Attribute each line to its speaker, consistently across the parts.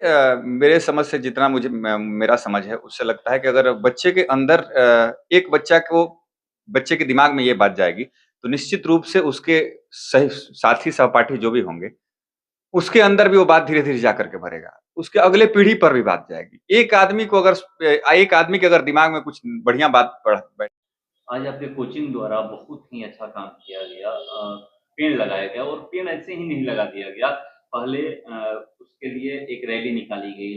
Speaker 1: मेरे समझ से जितना मुझे मेरा समझ है उससे लगता है कि अगर बच्चे के अंदर एक बच्चे के दिमाग में ये बात जाएगी, तो निश्चित रूप से उसके सही साथी सहपाठी जो भी होंगे, उसके अंदर भी वो बात धीरे-धीरे जा कर के भरेगा। उसके अगले पीढ़ी पर भी बात जाएगी। एक आदमी के अगर दिमाग में कुछ बढ़िया बात पड़ बैठ
Speaker 2: आज आपके कोचिंग द्वारा बहुत ही अच्छा काम किया गया, पेड़ लगाया गया और पेड़ ऐसे ही नहीं लगा दिया गया। पहले उसके लिए एक रैली निकाली गई,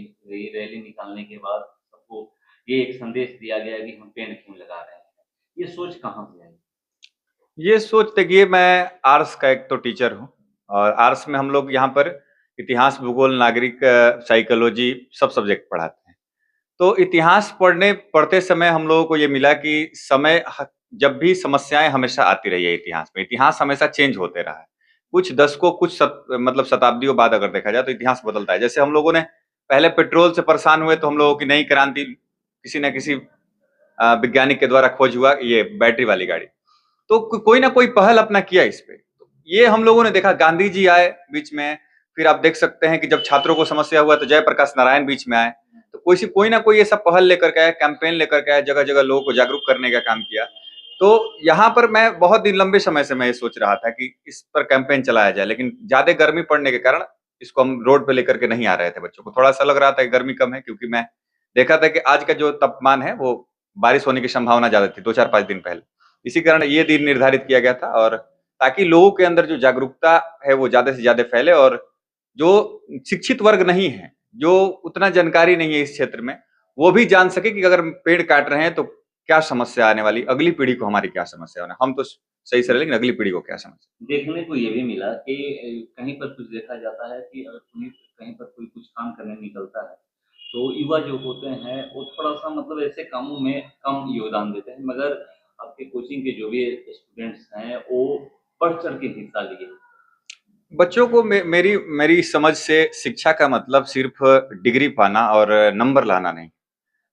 Speaker 2: रैली निकालने के बाद सबको ये एक संदेश दिया गया कि हम पेड़ क्यों लगा रहे हैं। ये सोच कहाँ से आई?
Speaker 1: ये सोच देखिए, मैं आर्ट्स का एक तो टीचर हूँ और आर्ट्स में हम लोग यहाँ पर इतिहास, भूगोल, नागरिक, साइकोलॉजी सब सब्जेक्ट पढ़ाते हैं। तो इतिहास पढ़ते समय हम लोगों को ये मिला कि जब भी समस्याएं हमेशा आती रही है इतिहास में, इतिहास हमेशा चेंज होते रहा है। कुछ दशकों, मतलब शताब्दियों बाद अगर देखा जाए तो इतिहास बदलता है। जैसे हम लोगों ने पहले पेट्रोल से परेशान हुए तो हम लोगों की नई क्रांति किसी न किसी वैज्ञानिक के द्वारा खोज हुआ, ये बैटरी वाली गाड़ी। तो कोई ना कोई पहल अपना किया इस पे। तो ये हम लोगों ने देखा, गांधी जी आए बीच में, फिर आप देख सकते हैं कि जब छात्रों को समस्या हुआ तो जयप्रकाश नारायण बीच में आए। तो कोई ना कोई ये सब पहल लेकर के आया, कैंपेन लेकर के आया, जगह-जगह लोगों को जागरूक करने का काम किया। तो यहाँ पर मैं बहुत दिन लंबे समय से मैं ये सोच रहा था कि इस पर कैंपेन चलाया जाए, लेकिन ज़्यादा गर्मी पड़ने के कारण इसको हम रोड पे लेकर के नहीं आ रहे थे बच्चों को। थोड़ा-सा लग रहा था कि गर्मी कम है, क्योंकि मैं देखा था कि आज का जो तापमान है वो बारिश होने की संभावना ज़्यादा थी 2-4-5 दिन पहले। इसी कारण ये दिन निर्धारित किया गया था, और ताकि लोगों के अंदर जो जागरूकता है वो ज़्यादा से ज़्यादा फैले, और जो शिक्षित वर्ग नहीं है, जो उतना जानकारी नहीं है इस क्षेत्र में, वो भी जान सके कि अगर पेड़ काट रहे हैं तो क्या समस्या आने वाली, अगली पीढ़ी को हमारी क्या समस्या होना। हम तो सही से रहे, लेकिन अगली पीढ़ी को क्या समस्या।
Speaker 2: देखने को ये भी मिला कि कहीं पर कुछ देखा जाता है कि अगर कहीं कहीं पर कोई कुछ काम करने निकलता है, तो युवा जो होते हैं वो थोड़ा-सा मतलब ऐसे कामों में कम योगदान देते हैं, मगर आपके कोचिंग के जो भी स्टूडेंट्स हैं, वो बढ़-चढ़ के हिस्सा लिए।
Speaker 1: बच्चों को मेरी मेरी समझ से शिक्षा का मतलब सिर्फ डिग्री पाना और नंबर लाना नहीं।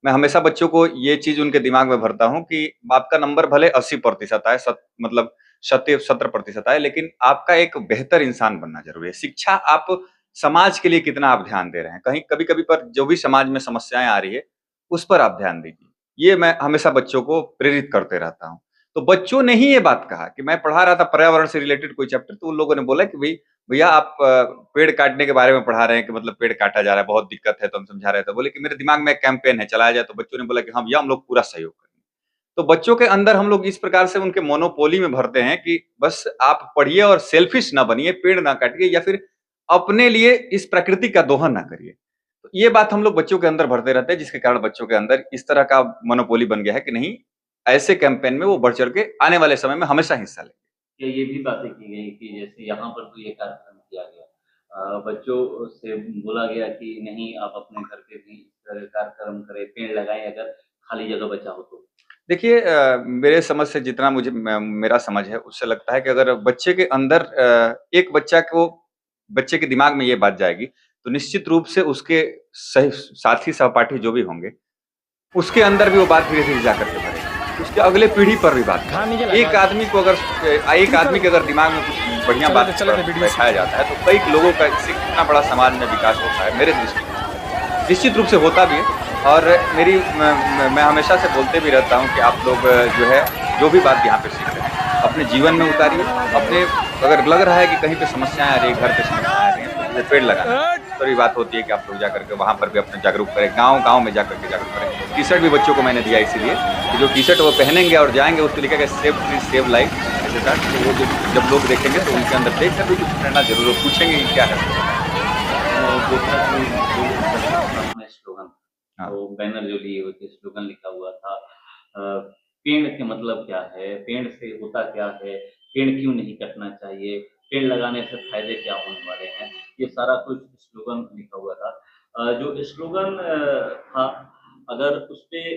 Speaker 1: मैं हमेशा बच्चों को ये चीज़ उनके दिमाग में भरता हूँ कि आपका नंबर भले 80% आए, मतलब 70% आए, लेकिन आपका एक बेहतर इंसान बनना ज़रूरी है। शिक्षा, आप समाज के लिए कितना आप ध्यान दे रहे हैं, कहीं कभी-कभी पर जो भी समाज में समस्याएँ आ रही है, उस पर आप ध्यान दीजिए। ये मैं हमेशा बच्चों को प्रेरित करते रहता हूँ। तो बच्चों ने ही ये बात कहा कि मैं पढ़ा रहा था पर्यावरण से रिलेटेड कोई चैप्टर, तो उन लोगों ने बोला कि भैया आप पेड़ काटने के बारे में पढ़ा रहे हैं कि मतलब पेड़ काटा जा रहा है, बहुत दिक्कत है, तो हम समझा रहे थे। बोले कि मेरे दिमाग में एक कैंपेन है, चलाया जाए। तो बच्चों ने बोला कि हाँ भैया, हम लोग पूरा सहयोग करेंगे। तो बच्चों के अंदर हम लोग इस प्रकार से उनके मोनोपोली में भरते हैं कि बस आप पढ़िए और सेल्फिश ना बनिए, पेड़ ना काटिए, या फिर अपने लिए इस प्रकृति का दोहन ना करिए। तो ये बात हम लोग बच्चों के अंदर भरते रहते हैं, जिसके कारण बच्चों के अंदर इस तरह का मोनोपोली बन गया है कि नहीं, ऐसे कैंपेन में वो बढ़ चढ़ के आने वाले समय में हमेशा हिस्सा लेंगे।
Speaker 2: या ये भी बातें की गई कि जैसे यहाँ पर तो ये कार्यक्रम किया गया, बच्चों से बोला गया कि नहीं आप अपने घर पे भी इस तरह कार्यक्रम करें, पेड़ लगाएँ अगर खाली जगह बचा हो तो।
Speaker 1: देखिए, मेरे समझ से जितना मेरा समझ है उससे लगता है कि अगर बच्चे के अंदर बच्चे के दिमाग में ये बात जाएगी, तो निश्चित रूप से उसके सही साथी सहपाठी जो भी होंगे, उसके अंदर भी वो बात धीरे-धीरे जा कर के भरेगी। उसके अगले पीढ़ी पर भी बात जाएगी। एक आदमी के अगर दिमाग में कुछ बढ़िया बात बैठाया जाता है, तो कई लोगों का इससे कितना बड़ा समाज में विकास होता है, मेरे दृष्टिकोण से। निश्चित रूप से होता भी है, और मैं हमेशा से बोलते भी रहता हूँ कि आप लोग जो है, जो भी बात यहाँ पे सीख रहे हैं, अपने जीवन में उतारिए। अगर लग रहा है कि कहीं पे समस्याएँ आ रही है, घर पे समस्याएँ आ रही हैं, तो जैसे पेड़ लगाना। तो ये बात होती है कि आप लोग जाकर के वहाँ पर भी अपने जागरूक करें, गाँव-गाँव में जाकर के जागरूक करें। टी-शर्ट भी बच्चों को मैंने दिया इसीलिए कि जो टी-शर्ट वो पहनेंगे और जाएँगे, उस पे लिखेगा सेव ट्री सेव लाइफ, ऐसे का, तो वो जब लोग देखेंगे तो उनके अंदर देख कर भी कुछ प्रेरणा ज़रूर पूछेंगे कि क्या है?
Speaker 2: देखा कि अपना स्लोगन,
Speaker 1: हाँ।
Speaker 2: वो बैनर जो लिए हुए थे, स्लोगन लिखा हुआ था, पेड़ के मतलब क्या है, पेड़ से होता क्या है, पेड़ क्यों नहीं कटना चाहिए, पेड़ लगाने से फायदे क्या होने वाले हैं, ये सारा कुछ स्लोगन लिखा हुआ था। जो स्लोगन था, अगर उस पे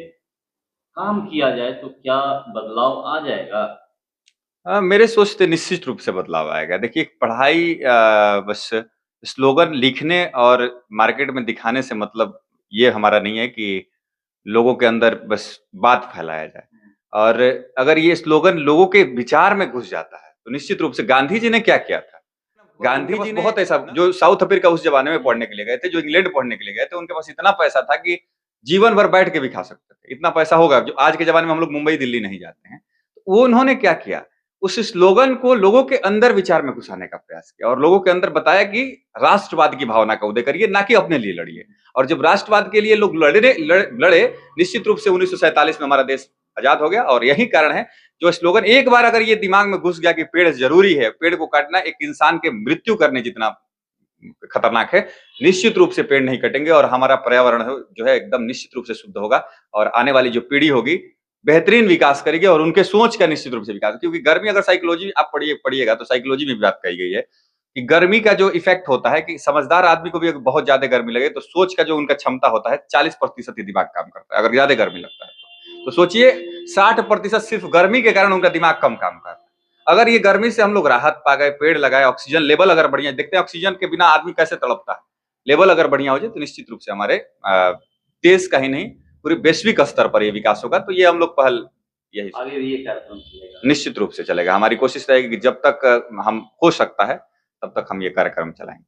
Speaker 2: काम किया जाए तो क्या बदलाव आ जाएगा?
Speaker 1: मेरे सोच से निश्चित रूप से बदलाव आएगा। देखिए, पढ़ाई बस स्लोगन लिखने और मार्केट में दिखाने से मतलब ये हमारा नहीं है कि लोगों के अंदर बस बात फैलाया जाए। और अगर ये स्लोगन लोगों के विचार में घुस जाता है, तो निश्चित रूप से गांधी जी ने क्या किया था? गांधी जी ने बहुत ऐसा, जो साउथ अफ्रीका उस जमाने में पढ़ने के लिए गए थे, जो इंग्लैंड पढ़ने के लिए गए थे, उनके पास इतना पैसा था कि जीवन भर बैठ के भी खा सकते थे। इतना पैसा होगा, जो आज के जमाने में हम लोग मुंबई दिल्ली नहीं जाते हैं। वो उन्होंने क्या किया, उस स्लोगन को लोगों के अंदर विचार में घुसाने का प्रयास किया और लोगों के अंदर बताया कि राष्ट्रवाद की भावना का उदय करिए, ना कि अपने लिए लड़िए। और जब राष्ट्रवाद के लिए लोग लड़े, निश्चित रूप से 1947 में हमारा देश आजाद हो गया। और यही कारण है, जो स्लोगन एक बार अगर ये दिमाग में घुस गया कि पेड़ जरूरी है, पेड़ को काटना एक इंसान के मृत्यु करने जितना खतरनाक है, निश्चित रूप से पेड़ नहीं कटेंगे और हमारा पर्यावरण जो है एकदम निश्चित रूप से शुद्ध होगा और आने वाली जो पीढ़ी होगी बेहतरीन विकास करेगी और उनके सोच का निश्चित रूप से विकास। क्योंकि गर्मी, अगर साइकोलॉजी आप पढ़िएगा तो साइकोलॉजी में भी बात कही गई है कि गर्मी का जो इफेक्ट होता है, कि समझदार आदमी को भी अगर बहुत ज्यादा गर्मी लगे तो सोच का जो उनका क्षमता होता है 40% ही दिमाग काम करता है, अगर ज्यादा गर्मी लगता है तो सोचिए 60% सिर्फ गर्मी के कारण उनका दिमाग कम काम करता है। अगर ये गर्मी से हम लोग राहत पा गए, पेड़ लगाए, ऑक्सीजन लेवल अगर बढ़िया, देखते हैं ऑक्सीजन के बिना आदमी कैसे तड़पता है, लेवल अगर बढ़िया हो जाए तो निश्चित रूप से हमारे देश का ही नहीं पूरे वैश्विक स्तर पर ये विकास होगा। तो ये हम लोग पहल यही
Speaker 2: आगे भी ये कार्यक्रम चलेगा,
Speaker 1: निश्चित रूप से चलेगा। हमारी कोशिश रहेगी कि जब तक हम हो सकता है तब तक हम ये कार्यक्रम चलाएंगे।